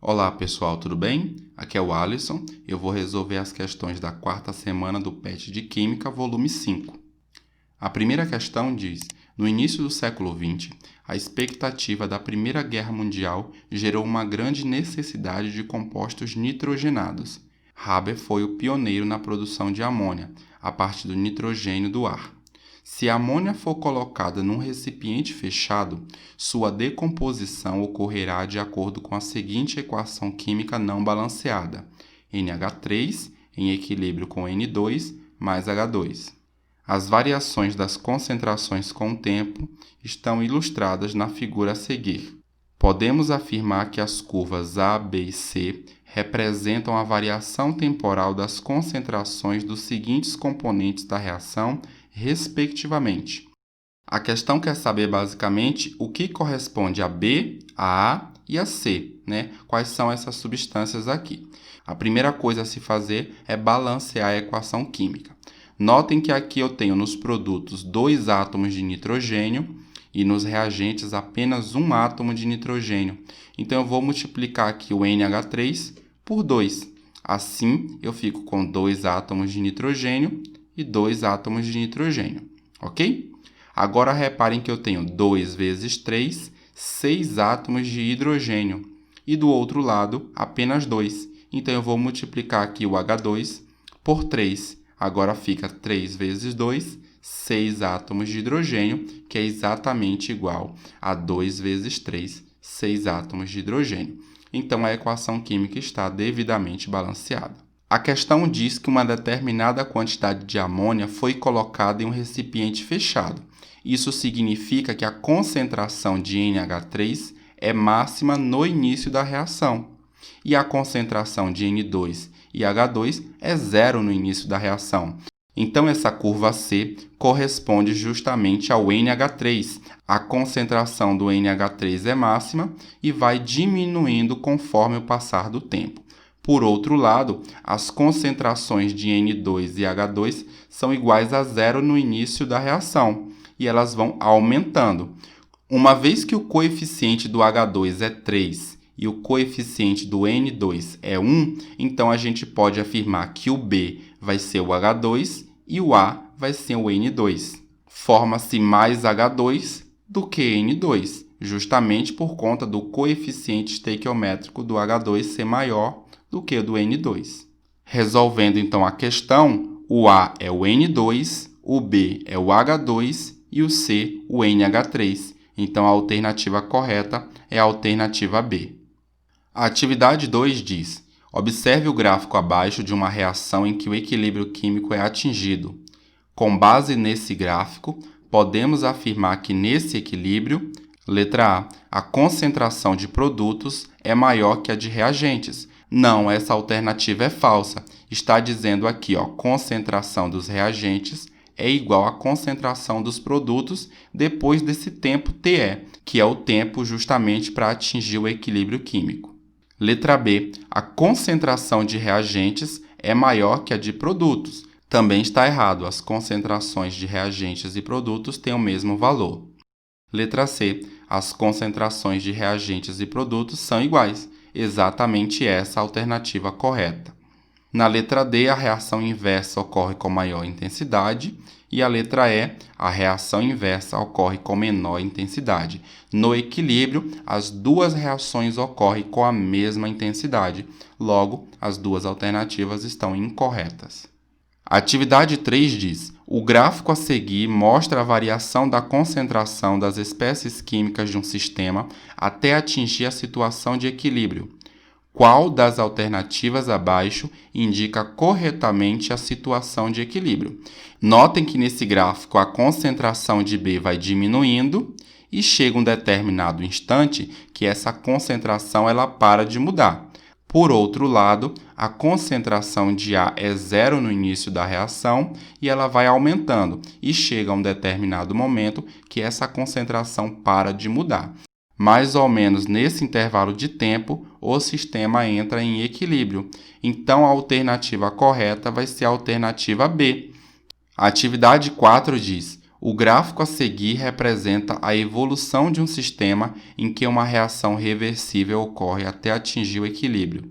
Olá pessoal, tudo bem? Aqui é o Alisson. Eu vou resolver as questões da quarta semana do PET de Química, volume 5. A primeira questão diz: no início do século XX, a expectativa da Primeira Guerra Mundial gerou uma grande necessidade de compostos nitrogenados. Haber foi o pioneiro na produção de amônia, a partir do nitrogênio do ar. Se a amônia for colocada num recipiente fechado, sua decomposição ocorrerá de acordo com a seguinte equação química não balanceada: NH3 em equilíbrio com N2 mais H2. As variações das concentrações com o tempo estão ilustradas na figura a seguir. Podemos afirmar que as curvas A, B e C representam a variação temporal das concentrações dos seguintes componentes da reação, respectivamente. A questão quer saber basicamente o que corresponde a B, a A e a C, né? Quais são essas substâncias aqui. A primeira coisa a se fazer é balancear a equação química. Notem que aqui eu tenho nos produtos 2 átomos de nitrogênio e nos reagentes apenas 1 átomo de nitrogênio. Então eu vou multiplicar aqui o NH3 por 2. Assim eu fico com 2 átomos de nitrogênio e 2 átomos de nitrogênio, ok? Agora reparem que eu tenho 2 vezes 3, 6 átomos de hidrogênio. E do outro lado, apenas 2. Então eu vou multiplicar aqui o H2 por 3. Agora fica 3 vezes 2, 6 átomos de hidrogênio, que é exatamente igual a 2 vezes 3, 6 átomos de hidrogênio. Então a equação química está devidamente balanceada. A questão diz que uma determinada quantidade de amônia foi colocada em um recipiente fechado. Isso significa que a concentração de NH3 é máxima no início da reação e a concentração de N2 e H2 é zero no início da reação. Então, essa curva C corresponde justamente ao NH3. A concentração do NH3 é máxima e vai diminuindo conforme o passar do tempo. Por outro lado, as concentrações de N2 e H2 são iguais a zero no início da reação e elas vão aumentando. Uma vez que o coeficiente do H2 é 3 e o coeficiente do N2 é 1, então a gente pode afirmar que o B vai ser o H2 e o A vai ser o N2. Forma-se mais H2 do que N2, justamente por conta do coeficiente estequiométrico do H2 ser maior do que o do N2. Resolvendo então a questão, o A é o N2, o B é o H2 e o C o NH3. Então a alternativa correta é a alternativa B. A atividade 2 diz: observe o gráfico abaixo de uma reação em que o equilíbrio químico é atingido. Com base nesse gráfico, podemos afirmar que nesse equilíbrio, letra A, a concentração de produtos é maior que a de reagentes. Não, essa alternativa é falsa. Está dizendo aqui, concentração dos reagentes é igual à concentração dos produtos depois desse tempo TE, que é o tempo justamente para atingir o equilíbrio químico. Letra B, a concentração de reagentes é maior que a de produtos. Também está errado, as concentrações de reagentes e produtos têm o mesmo valor. Letra C, as concentrações de reagentes e produtos são iguais. Exatamente essa a alternativa correta. Na letra D, a reação inversa ocorre com maior intensidade e a letra E, a reação inversa ocorre com menor intensidade. No equilíbrio, as duas reações ocorrem com a mesma intensidade. Logo, as duas alternativas estão incorretas. A atividade 3 diz: o gráfico a seguir mostra a variação da concentração das espécies químicas de um sistema até atingir a situação de equilíbrio. Qual das alternativas abaixo indica corretamente a situação de equilíbrio? Notem que nesse gráfico a concentração de B vai diminuindo e chega um determinado instante que essa concentração ela para de mudar. Por outro lado, a concentração de A é zero no início da reação e ela vai aumentando e chega a um determinado momento que essa concentração para de mudar. Mais ou menos nesse intervalo de tempo, o sistema entra em equilíbrio. Então, a alternativa correta vai ser a alternativa B. A atividade 4 diz: O gráfico a seguir representa a evolução de um sistema em que uma reação reversível ocorre até atingir o equilíbrio.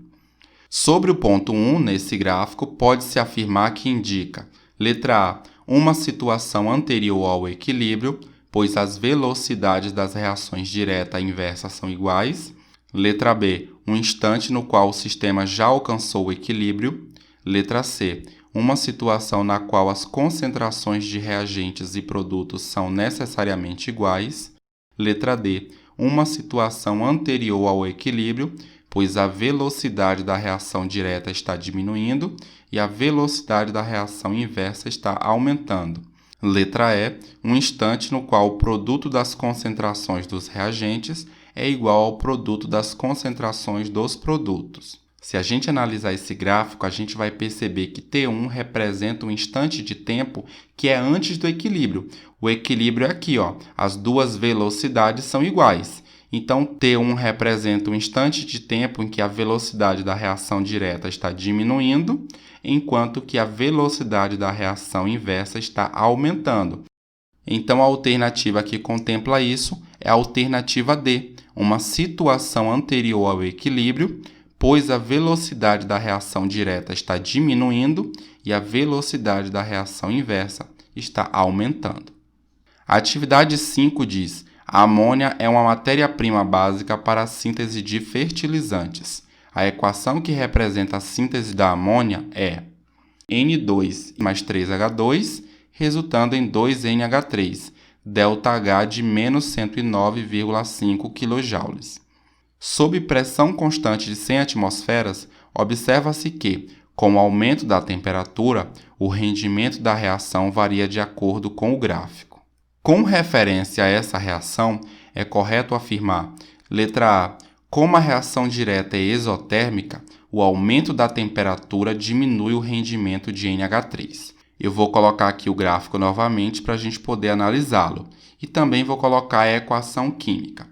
Sobre o ponto 1, nesse gráfico, pode-se afirmar que indica, letra A, uma situação anterior ao equilíbrio, pois as velocidades das reações direta e inversa são iguais. Letra B, um instante no qual o sistema já alcançou o equilíbrio. Letra C, uma situação na qual as concentrações de reagentes e produtos são necessariamente iguais. Letra D, uma situação anterior ao equilíbrio, pois a velocidade da reação direta está diminuindo e a velocidade da reação inversa está aumentando. Letra E, um instante no qual o produto das concentrações dos reagentes é igual ao produto das concentrações dos produtos. Se a gente analisar esse gráfico, a gente vai perceber que T1 representa um instante de tempo que é antes do equilíbrio. O equilíbrio é aqui, ó. As duas velocidades são iguais. Então, T1 representa um instante de tempo em que a velocidade da reação direta está diminuindo, enquanto que a velocidade da reação inversa está aumentando. Então, a alternativa que contempla isso é a alternativa D, uma situação anterior ao equilíbrio, pois a velocidade da reação direta está diminuindo e a velocidade da reação inversa está aumentando. A atividade 5 diz: a amônia é uma matéria-prima básica para a síntese de fertilizantes. A equação que representa a síntese da amônia é N2 mais 3H2, resultando em 2NH3, ΔH de menos 109,5 kJ. Sob pressão constante de 100 atmosferas, observa-se que, com o aumento da temperatura, o rendimento da reação varia de acordo com o gráfico. Com referência a essa reação, é correto afirmar, letra A, como a reação direta é exotérmica, o aumento da temperatura diminui o rendimento de NH3. Eu vou colocar aqui o gráfico novamente para a gente poder analisá-lo. E também vou colocar a equação química.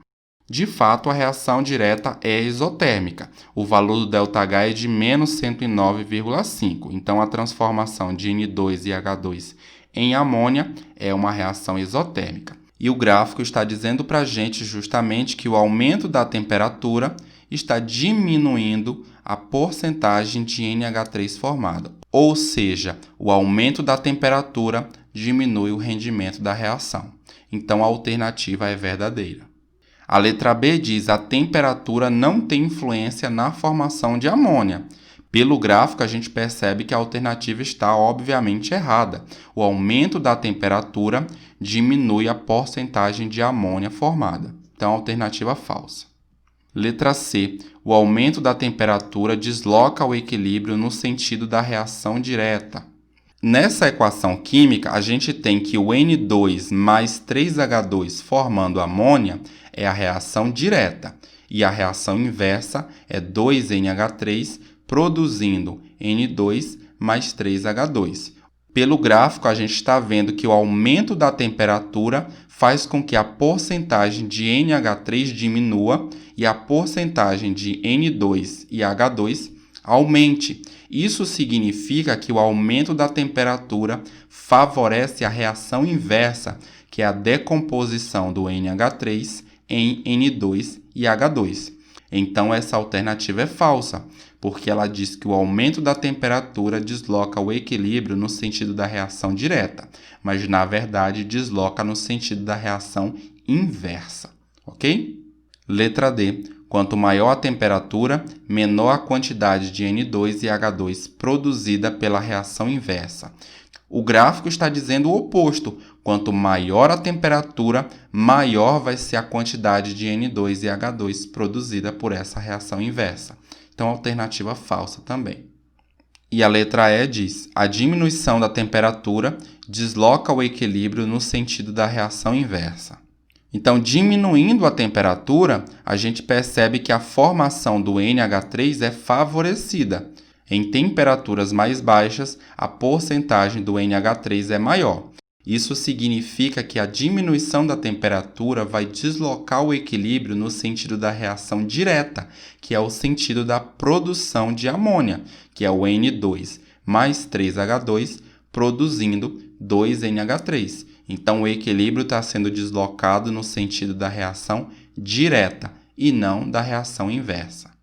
De fato, a reação direta é exotérmica. O valor do ΔH é de menos 109,5. Então, a transformação de N2 e H2 em amônia é uma reação exotérmica. E o gráfico está dizendo para a gente justamente que o aumento da temperatura está diminuindo a porcentagem de NH3 formada. Ou seja, o aumento da temperatura diminui o rendimento da reação. Então, a alternativa é verdadeira. A letra B diz: a temperatura não tem influência na formação de amônia. Pelo gráfico, a gente percebe que a alternativa está obviamente errada. O aumento da temperatura diminui a porcentagem de amônia formada. Então, a alternativa falsa. Letra C. O aumento da temperatura desloca o equilíbrio no sentido da reação direta. Nessa equação química, a gente tem que o N2 mais 3H2 formando amônia é a reação direta e a reação inversa é 2NH3 produzindo N2 mais 3H2. Pelo gráfico, a gente está vendo que o aumento da temperatura faz com que a porcentagem de NH3 diminua e a porcentagem de N2 e H2 aumente. Isso significa que o aumento da temperatura favorece a reação inversa, que é a decomposição do NH3 em N2 e H2. Então, essa alternativa é falsa, porque ela diz que o aumento da temperatura desloca o equilíbrio no sentido da reação direta, mas, na verdade, desloca no sentido da reação inversa, ok? Letra D. Quanto maior a temperatura, menor a quantidade de N2 e H2 produzida pela reação inversa. O gráfico está dizendo o oposto. Quanto maior a temperatura, maior vai ser a quantidade de N2 e H2 produzida por essa reação inversa. Então, alternativa falsa também. E a letra E diz: a diminuição da temperatura desloca o equilíbrio no sentido da reação inversa. Então, diminuindo a temperatura, a gente percebe que a formação do NH3 é favorecida. Em temperaturas mais baixas, a porcentagem do NH3 é maior. Isso significa que a diminuição da temperatura vai deslocar o equilíbrio no sentido da reação direta, que é o sentido da produção de amônia, que é o N2 mais 3H2 produzindo 2NH3. Então, o equilíbrio está sendo deslocado no sentido da reação direta e não da reação inversa.